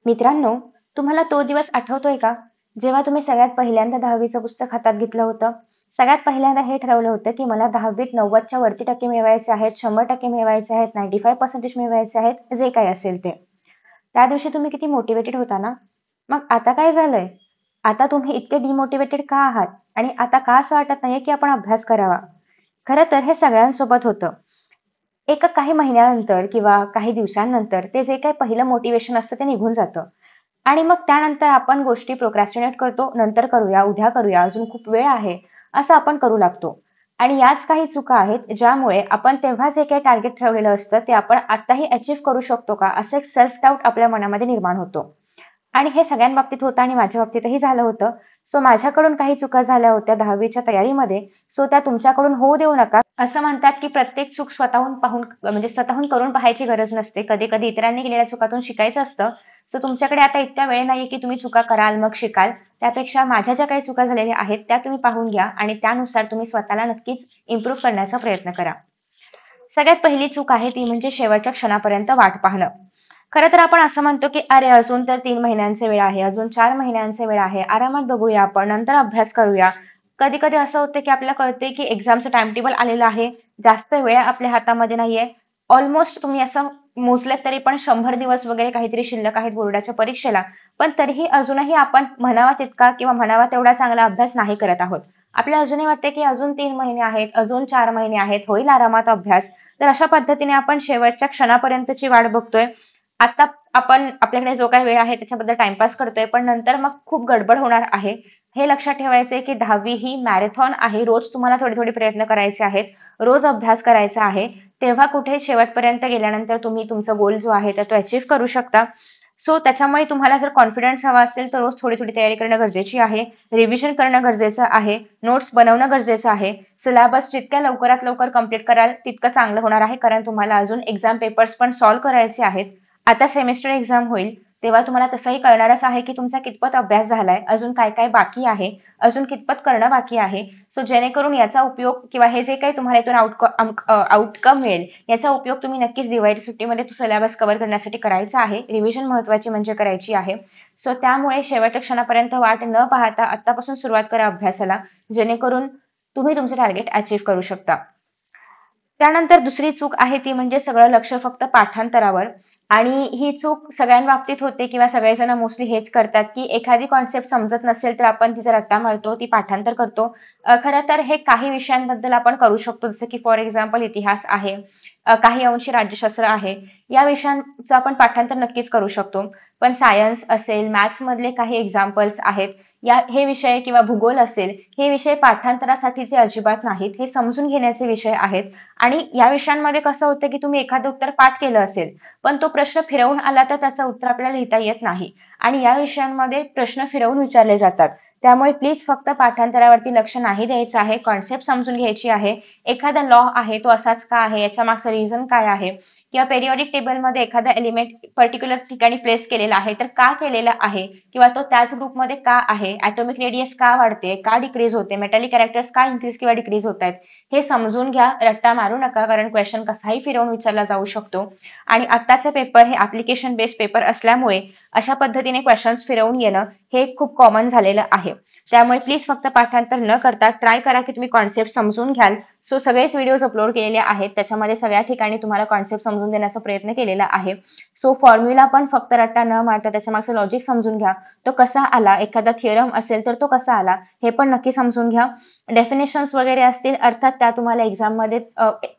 मित्रांनो, तुम्हाला तो दिवस आठवतोय का? जेव्हा तुम्ही सगळ्यात पहिल्यांदा 10वीचं पुस्तक हातात घेतलं होतं. सगळ्यात पहिल्यांदा हे ठरवलं होतं, की मला 10वीत 90च्या वरती टक्के मिळवायचे आहेत, 100% मिळवायचे आहेत, 95% मिळवायचे आहेत, जे काही असेल ते. त्या दिवशी तुम्ही किती मोटिव्हेटेड होता ना? मग आता काय झालंय? आता तुम्ही इतके डिमोटिव्हेटेड का आहात? आणि आता का असं वाटत नाहीये, की आपण अभ्यास करावा? खरं तर हे सगळ्यांसोबत होतं. एका काही महिन्यानंतर किंवा काही दिवसांनंतर ते जे काही पहिलं मोटिव्हेशन असतं ते निघून जातं. आणि मग त्यानंतर आपण गोष्टी प्रोक्रॅस्टिनेट करतो, नंतर करूया, उद्या करूया, अजून खूप वेळ आहे, असं आपण करू लागतो. आणि याच काही चुका आहेत, ज्यामुळे आपण तेव्हा जे काही टार्गेट ठरवलेलं असतं, ते आपण आत्ताही अचीव्ह करू शकतो का? असं एक सेल्फ डाऊट आपल्या मनामध्ये निर्माण होतो. आणि हे सगळ्यांबाबतीत होतं आणि माझ्या बाबतीतही झालं होतं. सो माझ्याकडून काही चुका झाल्या होत्या 10वीच्या तयारीमध्ये. सो त्या तुमच्याकडून होऊ देऊ नका. असं म्हणतात, की प्रत्येक चूक स्वतःहून पाहून म्हणजे स्वतःहून करून पाहायची गरज नसते. कधी-कधी इतरांनी केलेल्या चुकातून शिकायचं असतं. सो तुमच्याकडे आता इतका वेळ नाहीये, की तुम्ही चुका कराल, मग शिकाल. त्यापेक्षा माझ्या ज्या काही चुका झालेल्या आहेत, त्या तुम्ही पाहून घ्या आणि त्यानुसार तुम्ही स्वतःला नक्कीच इम्प्रूव्ह करण्याचा प्रयत्न करा. सगळ्यात पहिली चूक आहे ती म्हणजे शेवटच्या क्षणापर्यंत वाट पाहणं. खरं तर आपण असं म्हणतो, की "अरे, अजून तर 3 महिन्यांचे वेळ आहे, अजून 4 महिन्यांचे वेळ आहे, आरामात बघूया आपण, नंतर अभ्यास करूया." कधी-कधी असं होतं, की आपल्याला कळतंय, की एक्झामचं टाईमटेबल आलेलं आहे, जास्त वेळ आपल्या हातामध्ये नाहीये. ऑलमोस्ट तुम्ही असं मोजलेत तरी पण 100 दिवस वगैरे काहीतरी शिल्लक आहेत बोर्डाच्या परीक्षेला. पण तरीही अजूनही आपण म्हणावा तितका किंवा म्हणावा तेवढा चांगला अभ्यास नाही करत आहोत. आपल्याला अजूनही वाटते, की अजून 3 महिने आहेत, अजून 4 महिने आहेत, होईल आरामात अभ्यास. तर अशा पद्धतीने आपण शेवटच्या क्षणापर्यंतची वाट बघतोय. आता आपण आपल्याकडे जो काही वेळ आहे त्याच्याबद्दल टाईमपास करतोय, पण नंतर मग खूप गडबड होणार आहे. हे लक्षात ठेवायचं आहे, की 10वी ही मॅरेथॉन आहे. रोज तुम्हाला थोडे-थोडे प्रयत्न करायचे आहेत. रोज अभ्यास करायचा आहे. तेव्हा कुठे शेवटपर्यंत गेल्यानंतर तुम्ही तुमचा गोल जो आहे तर तो अचीव्ह करू शकता. सो त्याच्यामुळे तुम्हाला जर कॉन्फिडन्स हवा असेल, तर रोज थोडी-थोडी तयारी करणं गरजेची आहे. रिव्हिजन करणं गरजेचं आहे. नोट्स बनवणं गरजेचं आहे. सिलेबस जितक्या लवकरात लवकर कंप्लीट कराल, तितकं चांगलं होणार आहे. कारण तुम्हाला अजून एक्झाम पेपर्स पण सॉल्व्ह करायचे आहेत. आता सेमेस्टर एक्झाम होईल, तेव्हा तुम्हाला तसंही कळणारच आहे, की तुमचा कितपत अभ्यास झालाय, अजून काय-काय बाकी आहे, अजून कितपत करणं बाकी आहे. सो जेणेकरून याचा उपयोग किंवा हे जे काही तुम्हाला इथून आउटकम मिळेल, याचा उपयोग तुम्ही नक्कीच दिवाळीच्या सुट्टीमध्ये तो सिलेबस कव्हर करण्यासाठी करायचा आहे. रिव्हिजन महत्त्वाची म्हणजे करायची आहे. सो त्यामुळे शेवटच्या क्षणापर्यंत वाट न पाहता आत्तापासून सुरुवात करा अभ्यासाला, जेणेकरून तुम्ही तुमचे टार्गेट अचीव्ह करू शकता. त्यानंतर दुसरी चूक आहे ती म्हणजे सगळं लक्ष फक्त पाठांतरावर आणि ही चूक सगळ्यांबाबतीत होते किंवा सगळेजण मोस्टली हेच करतात, की एखादी कॉन्सेप्ट समजत नसेल तर आपण तिचा रट्टा मारतो, ती पाठांतर करतो. खरं तर हे काही विषयांबद्दल आपण करू शकतो. जसं की फॉर एक्झाम्पल इतिहास आहे, काही अंशी राज्यशास्त्र आहे. या विषयांचं आपण पाठांतर नक्कीच करू शकतो. पण सायन्स असेल, मॅथ्समधले काही एक्झाम्पल्स आहेत, हे विषय किंवा भूगोल असेल, हे विषय पाठांतरासाठीचे अजिबात नाहीत. हे समजून घेण्याचे विषय आहेत. आणि या विषयांमध्ये कसं होतं, की तुम्ही एखादं उत्तर पाठ केलं असेल, पण तो प्रश्न फिरवून आला तर त्याचं उत्तर आपल्याला लिहिता येत नाही. आणि या विषयांमध्ये प्रश्न फिरवून विचारले जातात. त्यामुळे प्लीज फक्त पाठांतरावरती लक्ष नाही द्यायचं आहे. कॉन्सेप्ट समजून घ्यायची आहे. एखादा लॉ आहे, तो असाच का आहे? याच्या मागचं रिझन काय आहे? किंवा पेरियॉडिक टेबलमध्ये एखादा एलिमेंट पर्टिक्युलर ठिकाणी प्लेस केलेला आहे, तर का केलेला आहे? किंवा तो त्याच ग्रुपमध्ये का आहे? ॲटॉमिक रेडियस का वाढते? का डिक्रीज होते? मेटॅलिक कॅरेक्टर्स का इन्क्रीज किंवा डिक्रीज होत आहेत? हे समजून घ्या, रट्टा मारू नका कारण क्वेश्चन कसाही फिरवून विचारला जाऊ शकतो आणि आत्ताचे पेपर हे ॲप्लिकेशन बेस्ड पेपर असल्यामुळे अशा पद्धतीने क्वेश्चन्स फिरवून येणं हे खूप कॉमन झालेलं आहे. त्यामुळे प्लीज फक्त पाठांतर न करता ट्राय करा की तुम्ही कॉन्सेप्ट समजून घ्याल. सो सगळेच व्हिडिओज अपलोड केलेले आहेत. त्याच्यामध्ये सगळ्या ठिकाणी तुम्हाला कॉन्सेप्ट समजून देण्याचा प्रयत्न केलेला आहे. सो फॉर्म्युला पण फक्त रट्टा न मारता त्याच्यामागचं लॉजिक समजून घ्या. तो कसा आला? एखादा थिअरम असेल तर तो कसा आला? हे पण नक्की समजून घ्या. डेफिनेशन्स वगैरे असतील अर्थात त्या तुम्हाला एक्झाममध्ये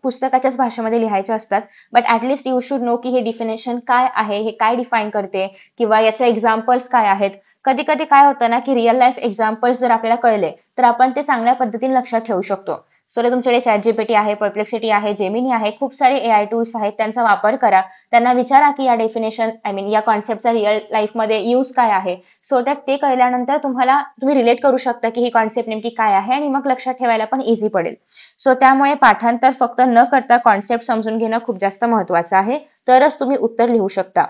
पुस्तकाच्याच भाषेमध्ये लिहायच्या असतात. But at you should know की हे डेफिनेशन काय आहे? हे काय डिफाईन करते? किंवा याचे एक्झाम्पल्स काय आहेत? कधी-कधी काय होतं ना, की रिअल लाईफ एक्झाम्पल्स जर आपल्याला कळले, तर आपण ते चांगल्या पद्धतीने लक्षात ठेवू शकतो. सो तुमच्याकडे ChatGPT आहे, Perplexity आहे, Gemini आहे, खूप सारे AI टूल्स आहेत. त्यांचा वापर करा. त्यांना विचारा की या डेफिनेशन या कॉन्सेप्टचा रिअल लाईफमध्ये यूज काय आहे? सो दॅट ते कळल्यानंतर तुम्ही रिलेट करू शकता की ही कॉन्सेप्ट नेमकी काय आहे आणि मग लक्षात ठेवायला पण इझी पडेल. सो त्यामुळे पाठांतर फक्त न करता कॉन्सेप्ट समजून घेणं खूप जास्त महत्त्वाचं आहे. तरच तुम्ही उत्तर लिहू शकता.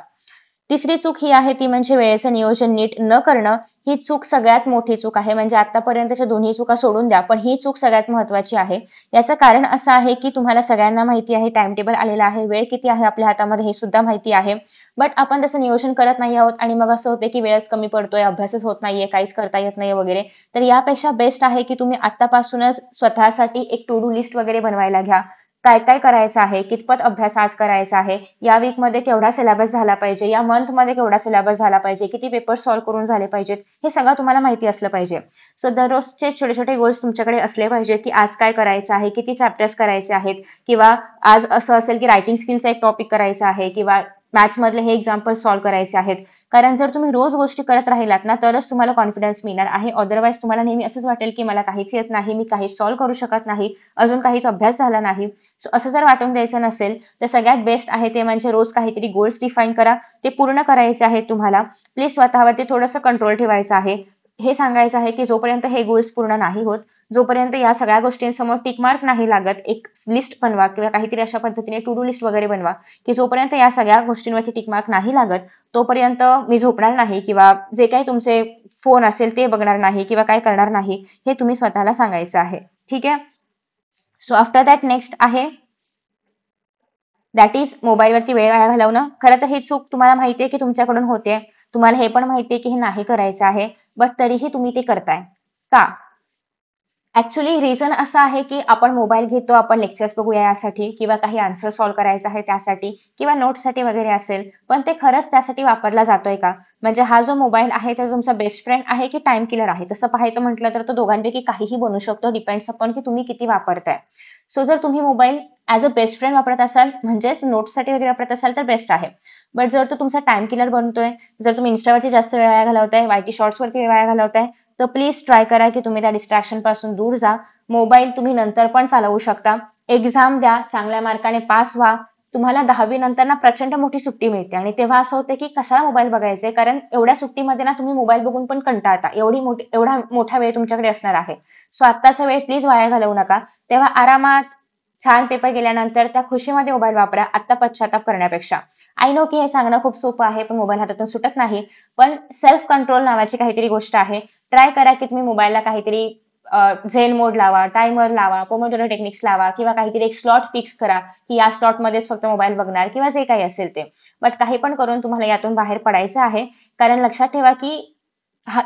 तिसरी चूक ही आहे ती म्हणजे वेळेचं नियोजन नीट न करणं. ही चूक सगळ्यात मोठी चूक आहे. म्हणजे आतापर्यंतच्या दोन्ही चुका सोडून द्या, पण ही चूक सगळ्यात महत्त्वाची आहे. याचं कारण असं आहे की तुम्हाला सगळ्यांना माहिती आहे टाइम टेबल आलेला आहे, वेळ किती आहे आपल्या हातामध्ये हे सुद्धा माहिती आहे. बट आपण तसं नियोजन करत नाही आहोत आणि मग असं होते की वेळच कमी पडतोय, अभ्यासच होत नाहीये, काहीच करता येत नाहीये वगैरे. तर यापेक्षा बेस्ट आहे की तुम्ही आत्तापासूनच स्वतःसाठी एक टू डू लिस्ट वगैरे बनवायला घ्या. काय काय करायचं आहे, कितपत अभ्यास आज करायचा आहे, या वीकमध्ये केवढा सिलेबस झाला पाहिजे, या मंथमध्ये केवढा सिलेबस झाला पाहिजे, किती पेपर सॉल्व्ह करून झाले पाहिजेत, हे सगळं तुम्हाला माहिती असलं पाहिजे. सो दररोजचे छोटे छोटे गोल्स तुमच्याकडे असले पाहिजेत की आज काय करायचं आहे, किती चॅप्टर्स करायचे आहेत, किंवा आज असं असेल की रायटिंग स्किलचा एक टॉपिक करायचा आहे, किंवा मॅथ्स मधले हे एक्झाम्पल सॉल्व्ह करायचे आहेत. कारण जर तुम्ही रोज गोष्टी करत राहिलात ना तरच तुम्हाला कॉन्फिडन्स मिळणार आहे. अदरवाईज तुम्हाला नेहमी असंच वाटेल की मला काहीच येत नाही, मी काहीच सॉल्व्ह करू शकत नाही, अजून काहीच अभ्यास झाला नाही. सो असं जर वाटून द्यायचं नसेल तर सगळ्यात बेस्ट आहे ते म्हणजे रोज काहीतरी गोल्स डिफाईन करा, ते पूर्ण करायचे आहेत तुम्हाला. प्लीज स्वतःवरती थोडंसं कंट्रोल ठेवायचं आहे. हे सांगायचं आहे की जोपर्यंत हे गोल्स पूर्ण नाही होत, जोपर्यंत या सगळ्या गोष्टींसमोर टिक मार्क नाही लागत, एक लिस्ट बनवा किंवा काहीतरी अशा पद्धतीने टू डू लिस्ट वगैरे बनवा की जोपर्यंत या सगळ्या गोष्टींवरती टिक मार्क नाही लागत तोपर्यंत मी झोपणार नाही, किंवा जे काही तुमचे फोन असेल ते बघणार नाही, किंवा काय करणार नाही, हे तुम्ही स्वतःला सांगायचं आहे. ठीक आहे. सो आफ्टर दॅट नेक्स्ट आहे दॅट इज मोबाईलवरती वेळ वाया घालवणं. खरं तर ही चूक तुम्हाला माहिती आहे की तुमच्याकडून होते, तुम्हाला हे पण माहिती आहे की हे नाही करायचं आहे, बट तरीही तुम्ही ते करताय का? ऍक्च्युली रिझन असं आहे की आपण मोबाईल घेतो, आपण लेक्चर्स बघूया यासाठी, किंवा काही आन्सर सॉल्व्ह करायचा आहे त्यासाठी, किंवा नोट्ससाठी वगैरे असेल, पण ते खरंच त्यासाठी वापरला जातोय का? म्हणजे हा जो मोबाईल आहे तो तुमचा बेस्ट फ्रेंड आहे की टाइम किलर आहे? तसं पाहायचं म्हटलं तर तो दोघांपैकी काहीही बनू शकतो, डिपेंड्स अपॉन की तुम्ही किती वापरताय. सो जर तुम्ही mobile as a best friend वापरत असाल, म्हणजेच नोट्ससाठी वगैरे वापरत असाल तर बेस्ट आहे. बट जर तो तुमचा टाइम किलर बनतोय, जर तुम्ही इन्स्टावरती जास्त वेळ वाया घालवताय, वायटी शॉर्ट्सवरती वेळ वाया घालवताय, तर प्लीज ट्राय करा की तुम्ही त्या डिस्ट्रॅक्शन पासून दूर जा. मोबाईल तुम्ही नंतर पण चालवू शकता. एक्झाम द्या, चांगल्या मार्काने पास व्हा. तुम्हाला 10वी नंतर ना प्रचंड मोठी सुट्टी मिळते आणि तेव्हा असं होतं की कशाला मोबाईल बघायचे, कारण एवढ्या सुट्टीमध्ये ना तुम्ही मोबाईल बघून पण कंटाळता. एवढा मोठा वेळ तुमच्याकडे असणार आहे. सो आत्ताचा वेळ प्लीज वाया घालवू नका. तेव्हा आरामात छान पेपर गेल्यानंतर त्या खुशीमध्ये मोबाईल वापरा, आत्ता पश्चाताप करण्यापेक्षा. आय नो की हे सांगणं खूप सोपं आहे, पण मोबाईल हातातून सुटत नाही. पण सेल्फ कंट्रोल नावाची काहीतरी गोष्ट आहे. ट्राय करा की तुम्ही मोबाईलला काहीतरी झेन मोड लावा, टायमर लावा, पोमोडोरो टेक्निक्स लावा, किंवा काहीतरी एक स्लॉट फिक्स करा की या स्लॉटमध्येच फक्त मोबाईल बघणार, किंवा जे काही असेल ते. बट काही पण करून तुम्हाला यातून बाहेर पडायचं आहे. कारण लक्षात ठेवा की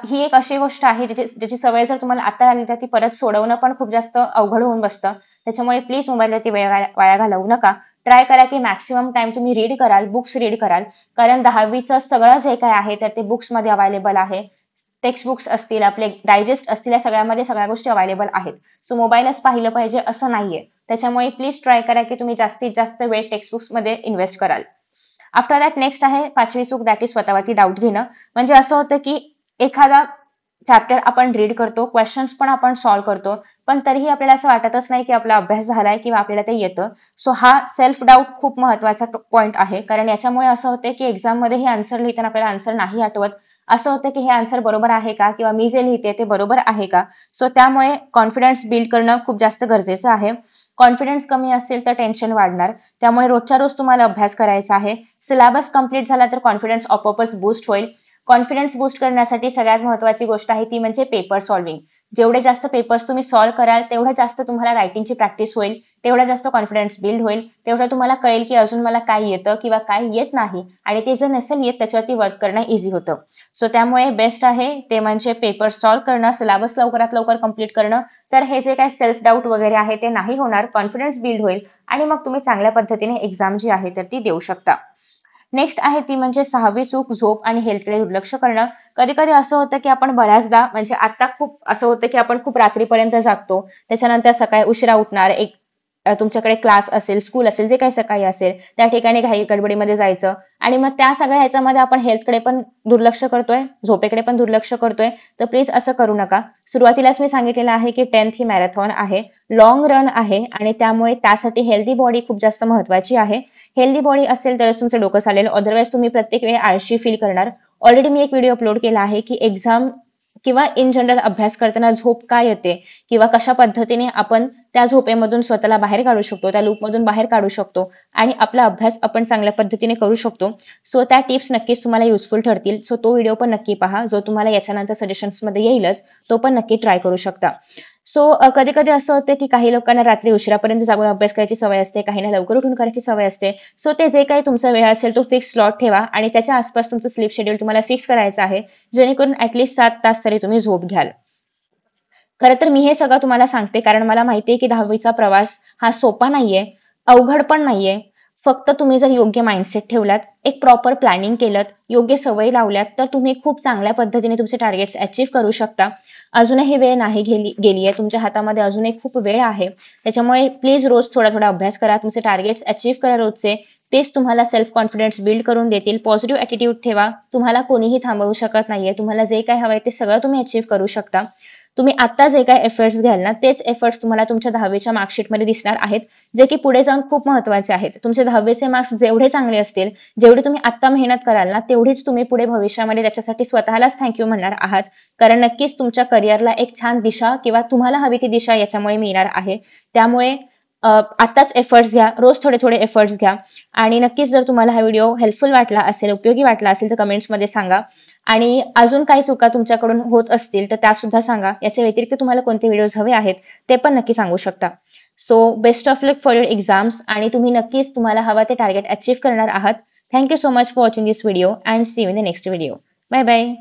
ही एक अशी गोष्ट आहे ज्याची सवय जर तुम्हाला आता आली तर ती परत सोडवणं पण खूप जास्त अवघड होऊन बसतं. त्याच्यामुळे प्लीज मोबाईलवरती वेळ वाया घालवू नका. ट्राय करा की मॅक्सिमम टाइम तुम्ही रीड कराल, बुक्स रीड कराल. कारण 10वीचं सगळं जे काही आहे तर ते बुक्समध्ये अवेलेबल आहे. टेक्स्ट बुक्स असतील, आपले डायजेस्ट असतील, या सगळ्यामध्ये सगळ्या गोष्टी अवेलेबल आहेत. सो मोबाईलच पाहिलं पाहिजे असं नाहीये. त्याच्यामुळे प्लीज ट्राय करा की तुम्ही जास्तीत जास्त वेळ टेक्स्ट बुक्समध्ये इन्व्हेस्ट कराल. आफ्टर दॅट नेक्स्ट आहे 5वी चूक, दॅट इज स्वतःवरती डाऊट घेणं. म्हणजे असं होतं की एखादा चॅप्टर आपण रीड करतो, क्वेश्चन्स पण आपण सॉल्व्ह करतो, पण तरीही आपल्याला असं वाटतच नाही की आपला अभ्यास झालाय किंवा आपल्याला ते येतं. सो हा सेल्फ डाऊट खूप महत्वाचा पॉईंट आहे. कारण याच्यामुळे असं होतं की एक्झाममध्ये हे आन्सर लिहिताना आपल्याला आन्सर नाही आठवत. असं होतं की हे आन्सर बरोबर आहे का, किंवा मी जे लिहिते ते बरोबर आहे का. सो त्यामुळे कॉन्फिडन्स बिल्ड करणं खूप जास्त गरजेचं आहे. कॉन्फिडन्स कमी असेल तर टेन्शन वाढणार. त्यामुळे रोजच्या रोज तुम्हाला अभ्यास करायचा आहे. सिलेबस कंप्लीट झाला तर कॉन्फिडन्स आपोआपच बूस्ट होईल. कॉन्फिडन्स बूस्ट करण्यासाठी सगळ्यात महत्त्वाची गोष्ट आहे ती म्हणजे पेपर सॉल्व्हिंग. जेवढे जास्त पेपर्स तुम्ही सॉल्व्ह कराल तेवढं जास्त तुम्हाला रायटिंगची प्रॅक्टिस होईल, तेवढा जास्त कॉन्फिडन्स बिल्ड होईल, तेवढं तुम्हाला कळेल की अजून मला काय येतं किंवा काय येत नाही, आणि ते जर नसेल येत त्याच्यावरती वर्क करणं इझी होतं. सो त्यामुळे बेस्ट आहे ते म्हणजे पेपर सॉल्व्ह करणं, सिलेबस लवकरात लवकर कंप्लीट करणं. तर हे जे काही सेल्फ डाऊट वगैरे आहे ते नाही होणार, कॉन्फिडन्स बिल्ड होईल आणि मग तुम्ही चांगल्या पद्धतीने एक्झाम जी आहे तर ती देऊ शकता. नेक्स्ट आहे ती म्हणजे 6वी चूक, झोप आणि हेल्थकडे दुर्लक्ष करणं. कधी-कधी असं होतं की आपण बऱ्याचदा, म्हणजे आता खूप असं होतं की आपण खूप रात्रीपर्यंत जागतो. त्याच्यानंतर सकाळी उशिरा उठणार. तुमच्याकडे क्लास असेल, स्कूल असेल, जे काही सकाळी असेल, त्या ठिकाणी घाई गडबडीमध्ये जायचं आणि मग त्या सगळ्या ह्याच्यामध्ये आपण हेल्थकडे पण दुर्लक्ष करतोय, झोपेकडे पण दुर्लक्ष करतोय. तर प्लीज असं करू नका. सुरुवातीलाच मी सांगितलेलं आहे की 10th ही मॅरेथॉन आहे, लाँग रन आहे आणि त्यामुळे त्यासाठी हेल्दी बॉडी खूप जास्त महत्त्वाची आहे. हेल्दी बॉडी असेल तरच तुमचं डोकं चालेल, अदरवाईज तुम्ही प्रत्येक वेळी आळशी फील करणार. ऑलरेडी मी एक व्हिडिओ अपलोड केला आहे की एक्झाम किंवा इन जनरल अभ्यास करताना झोप का येते किंवा कशा पद्धतीने आपण त्या झोपेमधून स्वतःला बाहेर काढू शकतो, त्या लूपमधून बाहेर काढू शकतो आणि आपला अभ्यास आपण चांगल्या पद्धतीने करू शकतो. सो त्या टिप्स नक्कीच तुम्हाला युजफुल ठरतील. सो तो व्हिडिओ पण नक्की पहा, जो तुम्हाला याच्यानंतर सजेशन्समध्ये येईलच. तो पण नक्की ट्राय करू शकता. सो कधी-कधी असं होतं की काही लोकांना रात्री उशिरापर्यंत जागून अभ्यास करायची सवय असते, काहींना लवकर उठून करायची सवय असते. सो ते जे काही तुमचा वेळ असेल तो फिक्स स्लॉट ठेवा आणि त्याच्या आसपास तुमचं स्लीप शेड्यूल तुम्हाला फिक्स करायचं आहे, जेणेकरून ॲटलीस्ट 7 तास तरी तुम्ही झोप घ्याल. खरं तर मी हे सगळं तुम्हाला सांगते कारण मला माहिती आहे की 10वीचा प्रवास हा सोपा नाहीये, अवघड पण नाहीये. फक्त तुम्ही जर योग्य माइंडसेट ठेवलात, एक प्रॉपर प्लॅनिंग केलत, योग्य सवयी लावल्यात, तर तुम्ही खूप चांगल्या पद्धतीने तुमचे टार्गेट्स अचीव्ह करू शकता. अजूनही वेळ नाही गेली आहे. तुमच्या हातामध्ये अजूनही खूप वेळ आहे. त्याच्यामुळे प्लीज रोज थोडा-थोडा अभ्यास करा. तुमचे टार्गेट्स अचीव्ह करा रोजचे. तेच तुम्हाला सेल्फ कॉन्फिडन्स बिल्ड करून देतील. पॉझिटिव्ह ॲटिट्यूड ठेवा. तुम्हाला कोणीही थांबवू शकत नाहीये. तुम्हाला जे काही हवंय ते सगळं तुम्ही अचीव्ह करू शकता. तुम्ही आत्ता जे काही एफर्ट्स घ्याल ना, तेच एफर्ट्स तुम्हाला तुमच्या 10वीच्या मार्कशीटमध्ये दिसणार आहेत, जे की पुढे जाऊन खूप महत्त्वाचे आहेत. तुमचे 10वीचे मार्क्स जेवढे चांगले असतील, जेवढी तुम्ही आत्ता मेहनत कराल ना, तेवढीच तुम्ही पुढे भविष्यामध्ये त्याच्यासाठी स्वतःलाच थँक यू म्हणणार आहात. कारण नक्कीच तुमच्या करिअरला एक छान दिशा किंवा तुम्हाला हवी ती दिशा याच्यामुळे मिळणार आहे. त्यामुळे आत्ताच एफर्ट्स घ्या, रोज थोडे-थोडे एफर्ट्स घ्या आणि नक्कीच जर तुम्हाला हा व्हिडिओ हेल्पफुल वाटला असेल, उपयोगी वाटला असेल, तर कमेंट्समध्ये सांगा. आणि अजून काही चुका तुमच्याकडून होत असतील तर त्यासुद्धा सांगा. याच्या व्यतिरिक्त तुम्हाला कोणते व्हिडिओज हवे आहेत ते पण नक्की सांगू शकता. So best of luck for your exams आणि तुम्ही नक्कीच तुम्हाला हवा ते टार्गेट अचीव्ह करणार आहात. Thank you so much for watching this video and see you in the next video. Bye bye.